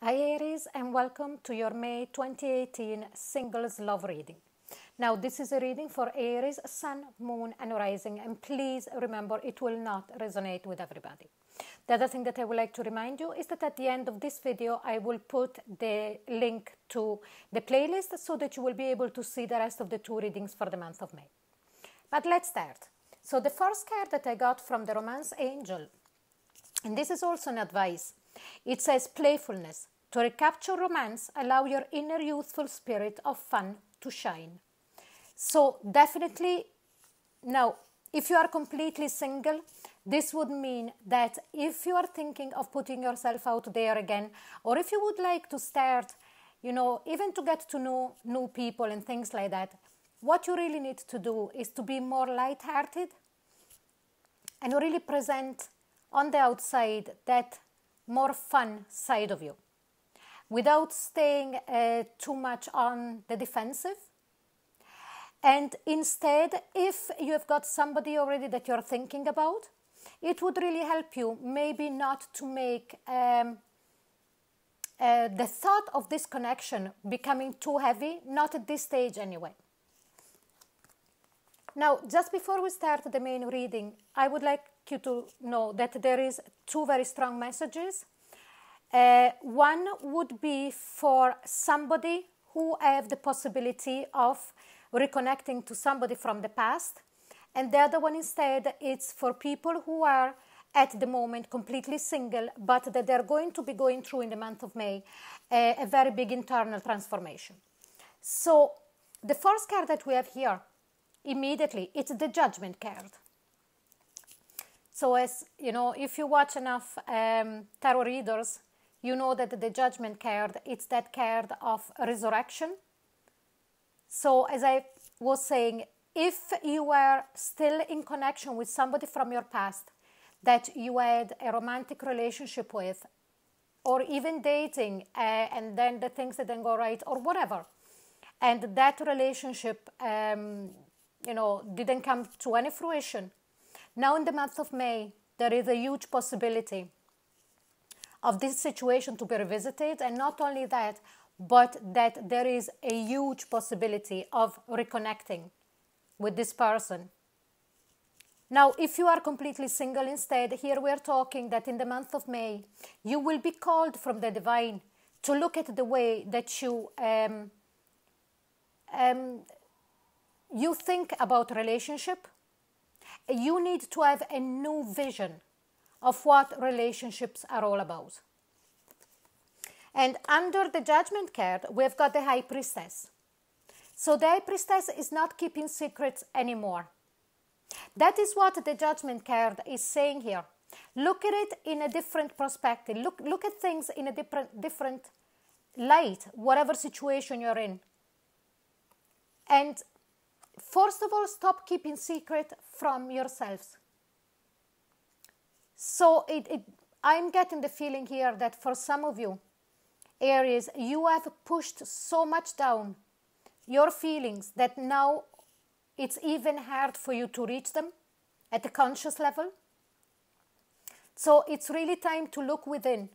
Hi Aries, and welcome to your May 2018 Singles Love Reading. Now this is a reading for Aries, Sun, Moon and Rising, and please remember it will not resonate with everybody. The other thing that I would like to remind you is that at the end of this video I will put the link to the playlist so that you will be able to see the rest of the two readings for the month of May. But let's start. So the first card that I got from the Romance Angel, and this is also an advice. It says playfulness. To recapture romance, allow your inner youthful spirit of fun to shine. So definitely, now, if you are completely single, this would mean that if you are thinking of putting yourself out there again, or if you would like to start, even to get to know new people and things like that, what you really need to do is to be more lighthearted and really present on the outside that more fun side of you without staying too much on the defensive. And instead, if you have got somebody already that you're thinking about, it would really help you maybe not to make the thought of this connection becoming too heavy, not at this stage anyway. Now, just before we start the main reading, I would like you to know that there is two very strong messages. One would be for somebody who have the possibility of reconnecting to somebody from the past, and the other one instead it's for people who are at the moment completely single, but that they're going to be going through in the month of May a very big internal transformation. So the first card that we have here immediately, it's the Judgment card. So as you know, if you watch enough tarot readers, you know that the Judgment card, it's that card of resurrection. So as I was saying, if you were still in connection with somebody from your past that you had a romantic relationship with, or even dating, and then the things didn't go right or whatever, and that relationship didn't come to any fruition, now in the month of May there is a huge possibility of this situation to be revisited, and not only that, but that there is a huge possibility of reconnecting with this person. Now, if you are completely single instead, here we are talking that in the month of May, you will be called from the divine to look at the way that you think about relationship. You need to have a new vision of what relationships are all about. And under the Judgment card, we've got the High Priestess. So the High Priestess is not keeping secrets anymore. That is what the Judgment card is saying here. Look at it in a different perspective. Look at things in a different light, whatever situation you're in. And first of all, stop keeping secret from yourselves. So I'm getting the feeling here that for some of you, Aries, you have pushed so much down your feelings that now it's even hard for you to reach them at a conscious level. So it's really time to look within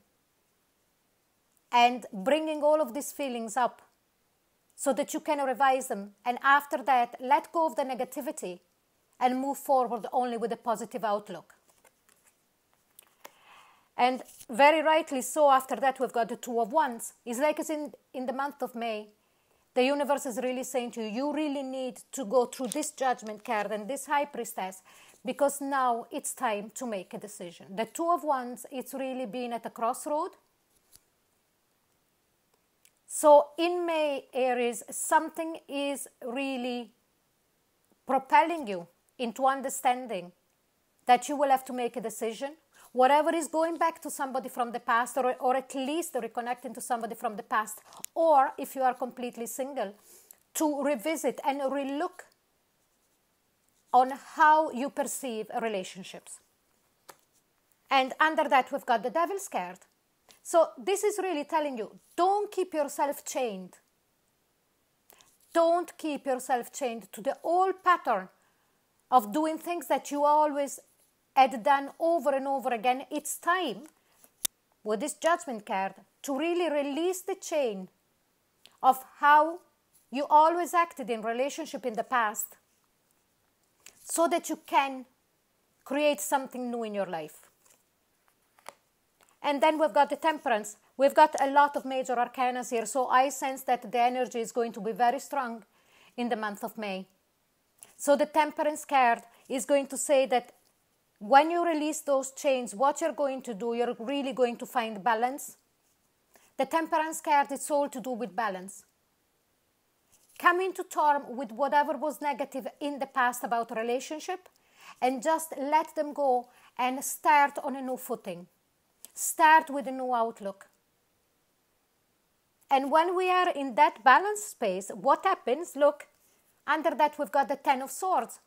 and bringing all of these feelings up so that you can revise them. And after that, let go of the negativity and move forward only with a positive outlook. And very rightly so, after that we've got the Two of Wands. It's like it's in the month of May, the universe is really saying to you, you really need to go through this Judgment card and this High Priestess, because now it's time to make a decision. The Two of Wands, it's really been at a crossroad. So in May, Aries, something is really propelling you into understanding that you will have to make a decision. Whatever is going back to somebody from the past, or at least reconnecting to somebody from the past, or if you are completely single, to revisit and relook on how you perceive relationships. And under that we've got the Devil's card. So this is really telling you, don't keep yourself chained. Don't keep yourself chained to the old pattern of doing things that you always had done over and over again. It's time with this Judgment card, to really release the chain of how you always acted in relationship in the past, so that you can create something new in your life. And then we've got the Temperance. We've got a lot of major arcana here, so I sense that the energy is going to be very strong in the month of May. So the Temperance card is going to say that when you release those chains, what you're going to do, you're really going to find balance. The Temperance card is all to do with balance. Come into terms with whatever was negative in the past about a relationship, and just let them go and start on a new footing. Start with a new outlook. And when we are in that balance space, what happens? Look, under that we've got the Ten of Swords.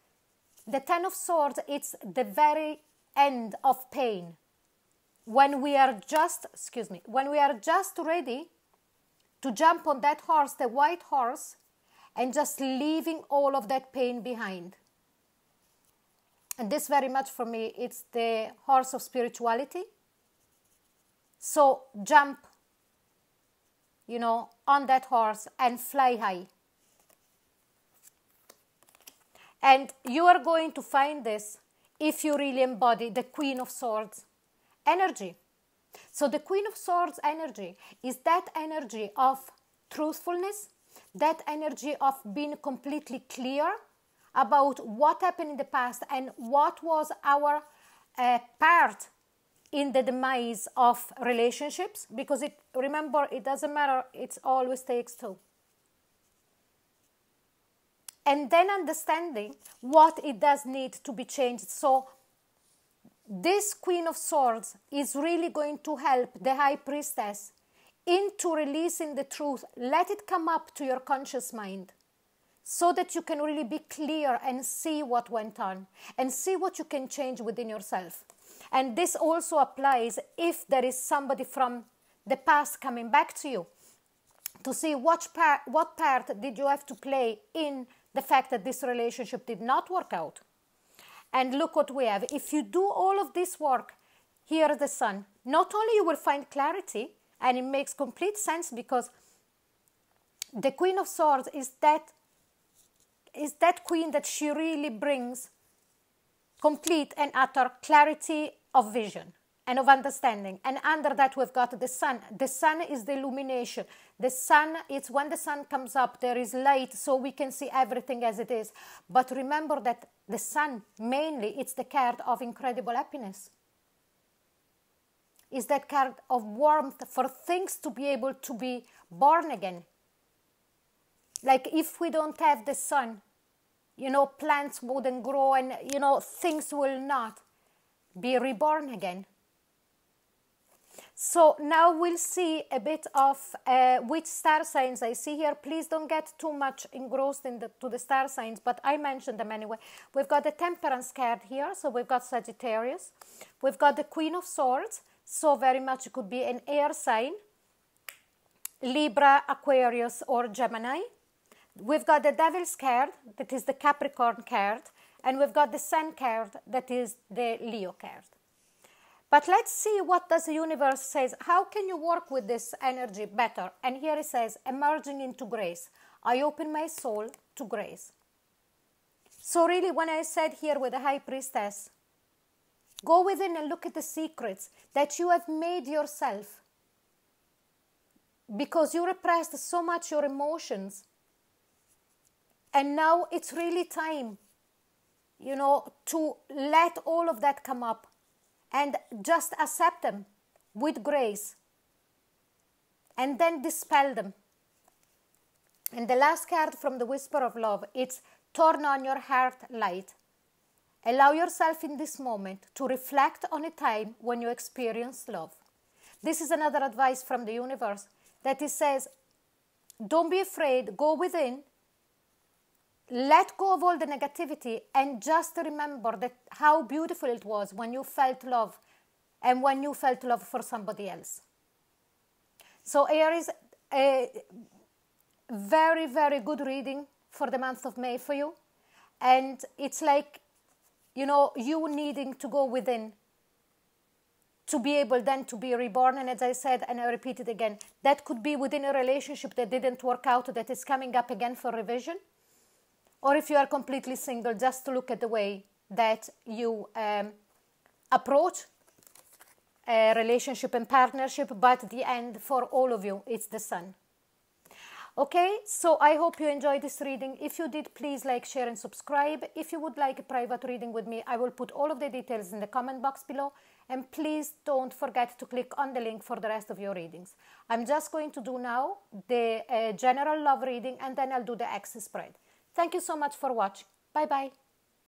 The Ten of Swords, it's the very end of pain. When we are just, when we are just ready to jump on that horse, the white horse, and just leaving all of that pain behind. And this very much for me, it's the horse of spirituality. So jump, on that horse and fly high. And you are going to find this if you really embody the Queen of Swords energy. So the Queen of Swords energy is that energy of truthfulness, that energy of being completely clear about what happened in the past and what was our part in the demise of relationships, because remember, it doesn't matter, it always takes two. And then understanding what it does need to be changed. So this Queen of Swords is really going to help the High Priestess into releasing the truth. Let it come up to your conscious mind, so that you can really be clear and see what went on and see what you can change within yourself. And this also applies if there is somebody from the past coming back to you, to see what part did you have to play in the fact that this relationship did not work out. And look what we have. If you do all of this work, here is the Sun. Not only you will find clarity, and it makes complete sense, because the Queen of Swords is that queen that she really brings complete and utter clarity of vision and of understanding. And under that we've got the Sun. The Sun is the illumination. The Sun, it's when the Sun comes up, there is light, so we can see everything as it is. But remember that the Sun, mainly, it's the card of incredible happiness. It's that card of warmth for things to be able to be born again. Like if we don't have the Sun, plants wouldn't grow, and, things will not be reborn again. So now we'll see a bit of which star signs I see here. Please don't get too much engrossed to the star signs, but I mentioned them anyway. We've got the Temperance card here, so we've got Sagittarius. We've got the Queen of Swords, so very much it could be an air sign, Libra, Aquarius, or Gemini. We've got the Devil's card, that is the Capricorn card, and we've got the Sun card, that is the Leo card. But let's see what does the universe says. How can you work with this energy better? And here it says, emerging into grace. I open my soul to grace. So really, when I said here with the High Priestess, go within and look at the secrets that you have made yourself, because you repressed so much your emotions. And now it's really time, to let all of that come up and just accept them with grace and then dispel them. And the last card from the Whisper of Love, it's turn on your heart light. Allow yourself in this moment to reflect on a time when you experienced love. This is another advice from the universe, that it says, don't be afraid, go within, let go of all the negativity, and just remember that how beautiful it was when you felt love, and when you felt love for somebody else. So Aries, a very, very good reading for the month of May for you. And it's like, you needing to go within to be able then to be reborn. And as I said, and I repeat it again, that could be within a relationship that didn't work out, that is coming up again for revision. Or if you are completely single, just to look at the way that you approach a relationship and partnership, but at the end, for all of you, it's the Sun. Okay, so I hope you enjoyed this reading. If you did, please like, share and subscribe. If you would like a private reading with me, I will put all of the details in the comment box below. And please don't forget to click on the link for the rest of your readings. I'm just going to do now the general love reading, and then I'll do the axis spread. Thank you so much for watching. Bye-bye.